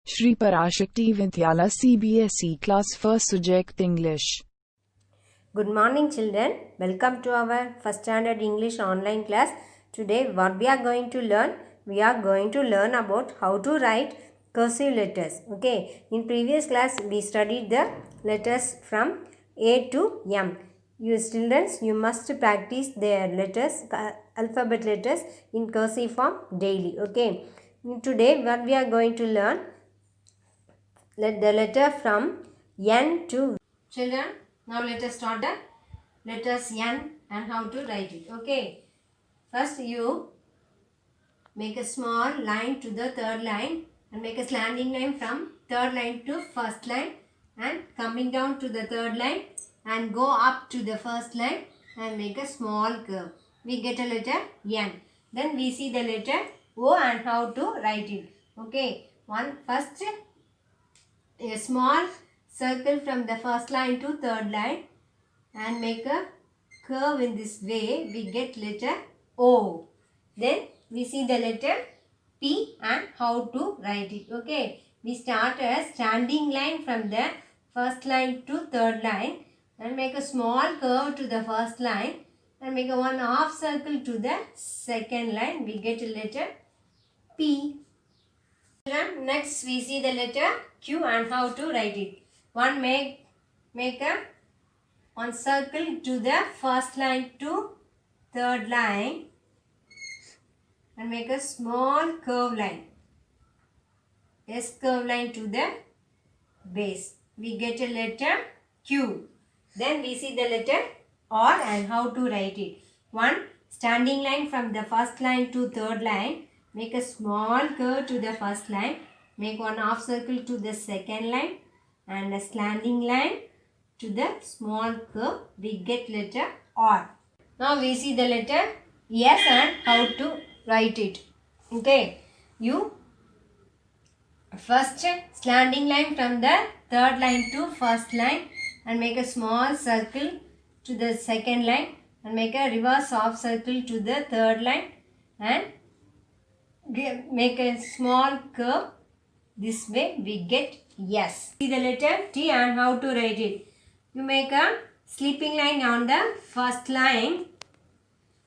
Shri Parashakti Vidyala CBSE Class 1st Subject English. Good morning children. Welcome to our first standard English online class. Today what we are going to learn? We are going to learn about how to write cursive letters. Okay. In previous class we studied the letters from A to M. You students, you must practice their letters, alphabet letters in cursive form daily. Okay. Today what we are going to learn? The letter from N to V. Children, now let us start the letters N and how to write it. Okay. First you make a small line to the third line and make a slanting line from third line to first line and coming down to the third line and go up to the first line and make a small curve. We get a letter N. Then we see the letter O and how to write it. Okay. First a small circle from the first line to third line and make a curve in this way. We get letter O. Then we see the letter P and how to write it. Okay. We start a standing line from the first line to third line and make a small curve to the first line and make a one half circle to the second line. We get a letter P. Next we see the letter Q and how to write it. Make a one circle to the first line to third line and make a small curve line. S curve line to the base. We get a letter Q. Then we see the letter R and how to write it. One standing line from the first line to third line. Make a small curve to the first line. Make one half circle to the second line and a slanting line to the small curve. We get letter R. Now we see the letter S and how to write it. Okay. You first slanting line from the third line to first line and make a small circle to the second line and make a reverse half circle to the third line and make a small curve. This way we get S. See the letter T and how to write it. You make a sleeping line on the first line.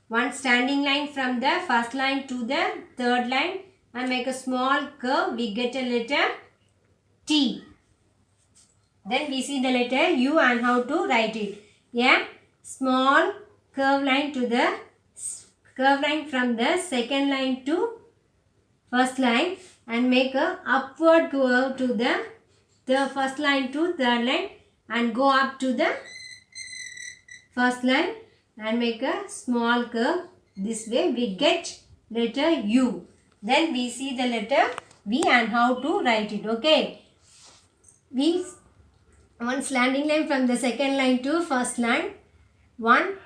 One standing line from the first line to the third line and make a small curve. We get a letter T. Then we see the letter U and how to write it. A small curve line to the curve line from the second line to first line and make a upward curve to the first line to third line and go up to the first line and make a small curve. This way we get letter U. Then we see the letter V and how to write it. Okay. V, one slanting line from the second line to first line. One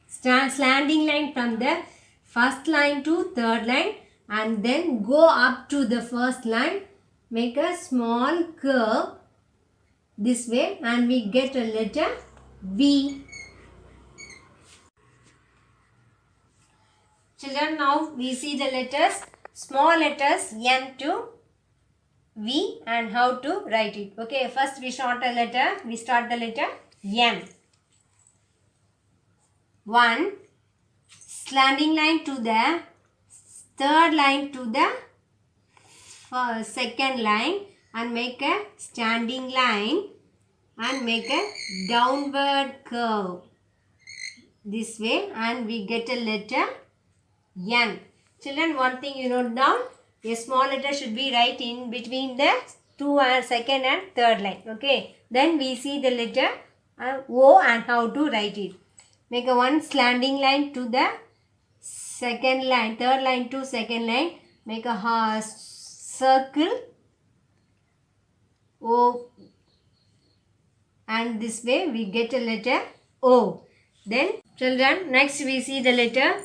slanting line from the first line to third line and then go up to the first line. Make a small curve this way and we get a letter V. Children, now we see the letters, small letters N to V and how to write it. Okay, first we start the letter N. One slanting line to the third line to the second line and make a standing line and make a downward curve this way and we get a letter N. Children, one thing you note down, a small letter should be right in between the second and third line. Okay. Then we see the letter O and how to write it. Make a one slanting line to the second line, third line to second line. Make a circle O and this way we get a letter O. Then children, next we see the letter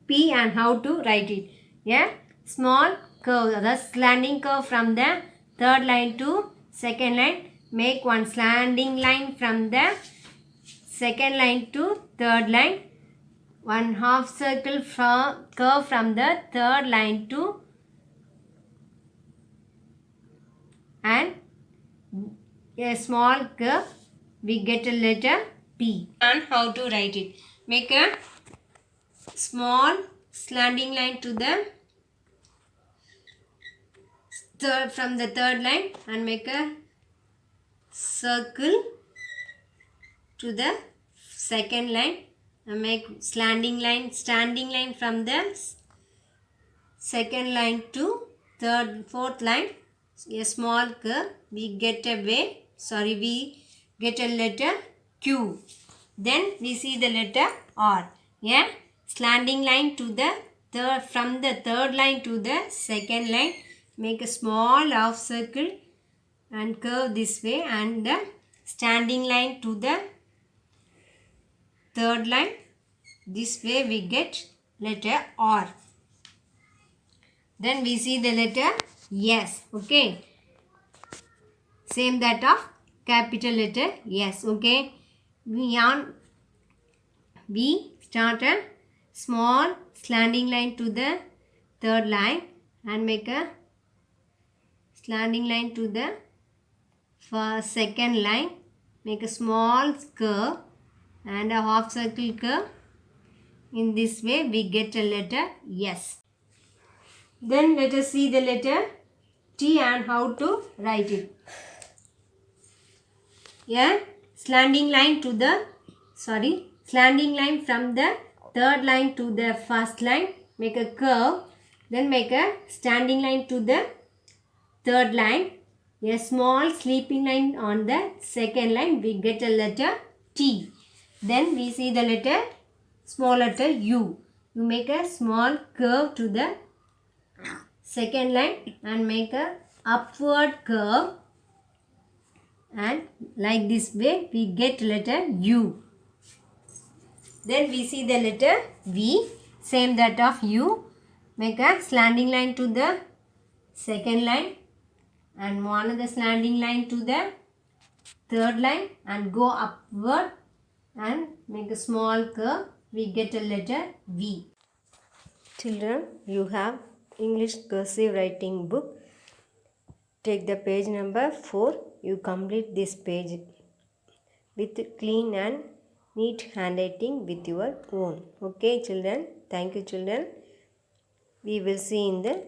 P and how to write it. Yeah, small curve, the slanting curve from the third line to second line. Make one slanting line from the second line to third line. One half circle curve from the third line to and a small curve, we get a letter P. And how to write it? Make a small slanting line to the from the third line and make a circle to the second line and make standing line from the second line to fourth line. A small curve, we get a letter Q. Then we see the letter R. Yeah, slanting line to the from the third line to the second line. Make a small half circle and curve this way, and the standing line to the third line. This way we get letter R. Then we see the letter S. Okay. Same that of capital letter S. Okay. We start a small slanting line to the third line and make a slanting line to the second line. Make a small curve and a half circle curve. In this way we get a letter S. Then let us see the letter T and how to write it. Here slanting line from the third line to the first line. Make a curve. Then make a standing line to the third line. A small sleeping line on the second line. We get a letter T. Then we see the letter small letter U. You make a small curve to the second line and make a upward curve, and like this way we get letter U. Then we see the letter V. Same that of U. Make a slanting line to the second line and another slanting line to the third line and go upward and make a small curve. We get a letter V. Children, you have English cursive writing book. Take the page number 4. You complete this page with clean and neat handwriting with your own. Okay children. Thank you children. We will see in the